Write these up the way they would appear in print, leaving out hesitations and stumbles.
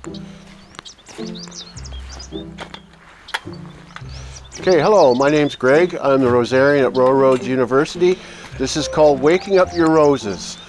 Okay, hello, my name's Greg. I'm the Rosarian at Railroads University. This is called Waking Up Your Roses.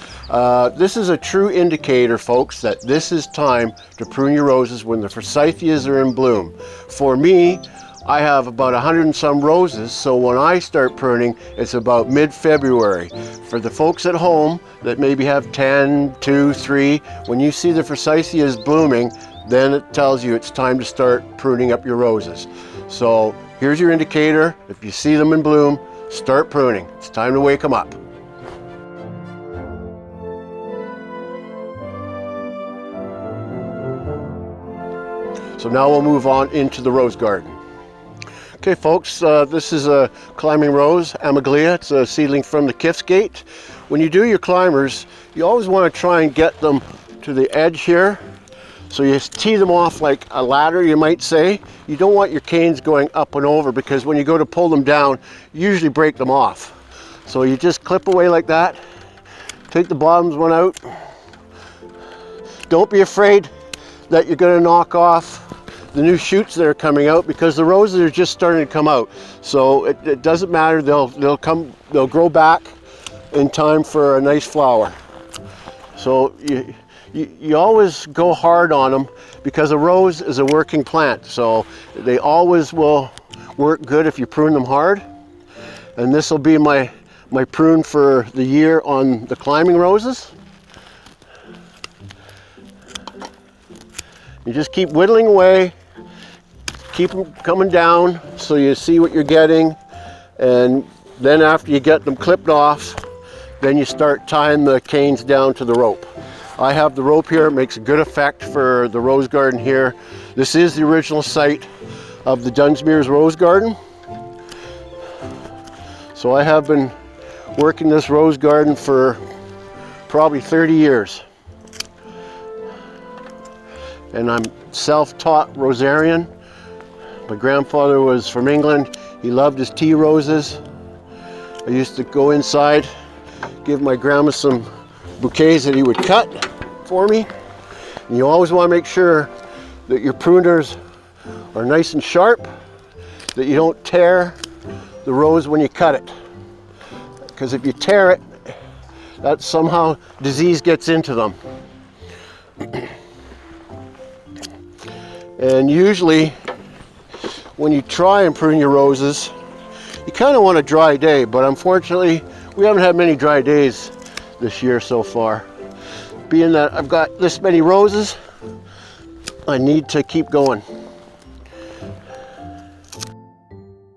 This is a true indicator, folks, that this is time to prune your roses when the forsythias are in bloom. For me, I have about 100 and some roses, so when I start pruning, it's about mid-February. For the folks at home that maybe have 10, 2, 3, when you see the forsythias blooming, then it tells you it's time to start pruning up your roses. So here's your indicator. If you see them in bloom, start pruning. It's time to wake them up. So now we'll move on into the rose garden. Okay folks, this is a climbing rose, Ameglia. It's a seedling from the Kifsgate. When you do your climbers, you always want to try and get them to the edge here. So you tee them off like a ladder, you might say. You don't want your canes going up and over, because when you go to pull them down, you usually break them off. So you just clip away like that. Take the bottoms one out. Don't be afraid that you're going to knock off the new shoots that are coming out, because the roses are just starting to come out. So it doesn't matter, they'll grow back in time for a nice flower. So you always go hard on them, because a rose is a working plant. So they always will work good if you prune them hard. And this will be my prune for the year on the climbing roses. You just keep whittling away, keep them coming down so you see what you're getting, and then after you get them clipped off, then you start tying the canes down to the rope. I have the rope here. It makes a good effect for the rose garden here. This is the original site of the Dunsmuir's Rose Garden. So I have been working this rose garden for probably 30 years. And I'm self-taught Rosarian. My grandfather was from England. He loved his tea roses. I used to go inside, give my grandma some bouquets that he would cut for me. And you always want to make sure that your pruners are nice and sharp, that you don't tear the rose when you cut it. Because if you tear it, that somehow disease gets into them. And usually when you try and prune your roses, you kind of want a dry day, but unfortunately we haven't had many dry days this year so far. Being that I've got this many roses, I need to keep going.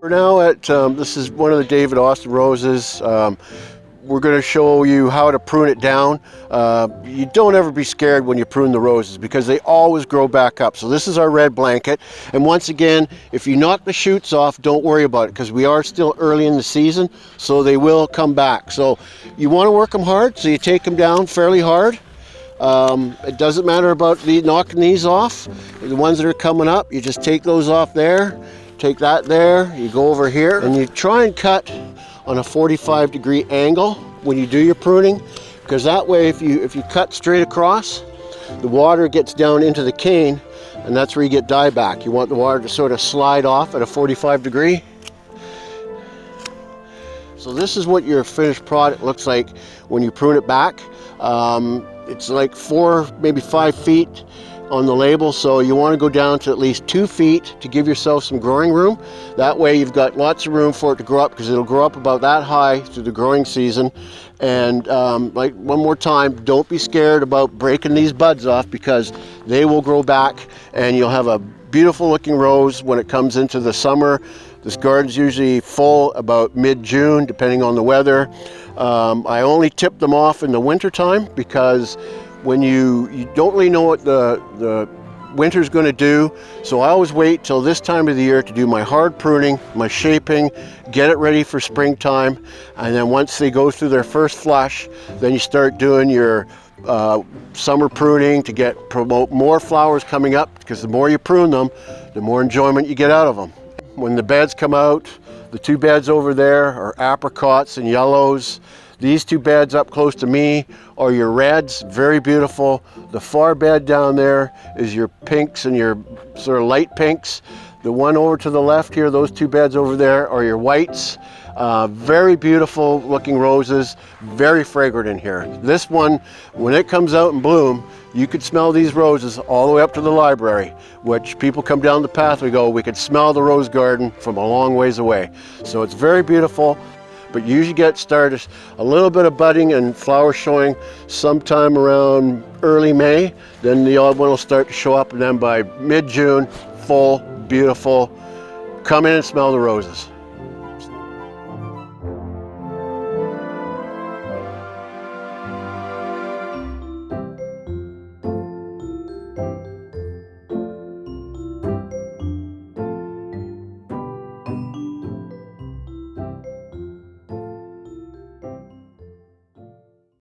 We're now at, this is one of the David Austin roses. We're going to show you how to prune it down. You don't ever be scared when you prune the roses, because they always grow back up. So this is our red blanket. And once again, if you knock the shoots off, don't worry about it, because we are still early in the season, so they will come back. So you want to work them hard, so you take them down fairly hard. It doesn't matter about knocking these off. The ones that are coming up, you just take those off there, take that there, you go over here, and you try and cut on a 45-degree angle when you do your pruning, because that way if you cut straight across, the water gets down into the cane, and that's where you get dieback. You want the water to sort of slide off at a 45-degree. So this is what your finished product looks like when you prune it back. It's like 4, maybe 5 feet on the label, so you want to go down to at least 2 feet to give yourself some growing room. That way you've got lots of room for it to grow up, because it'll grow up about that high through the growing season. And like one more time, don't be scared about breaking these buds off, because they will grow back and you'll have a beautiful looking rose when it comes into the summer. This garden's usually full about mid-June, depending on the weather. I only tip them off in the winter time, because when you don't really know what the winter's going to do. So I always wait till this time of the year to do my hard pruning, my shaping, get it ready for springtime. And then once they go through their first flush, then you start doing your summer pruning to promote more flowers coming up, because the more you prune them, the more enjoyment you get out of them. When the beds come out, the 2 beds over there are apricots and yellows. These two beds up close to me are your reds, very beautiful. The far bed down there is your pinks and your sort of light pinks. The one over to the left here, those two beds over there are your whites. Very beautiful looking roses, very fragrant in here. This one, when it comes out in bloom, you could smell these roses all the way up to the library, which people come down the path, we could smell the rose garden from a long ways away. So it's very beautiful, but you usually get started a little bit of budding and flowers showing sometime around early May. Then the odd one will start to show up, and then by mid-June, full, beautiful. Come in and smell the roses.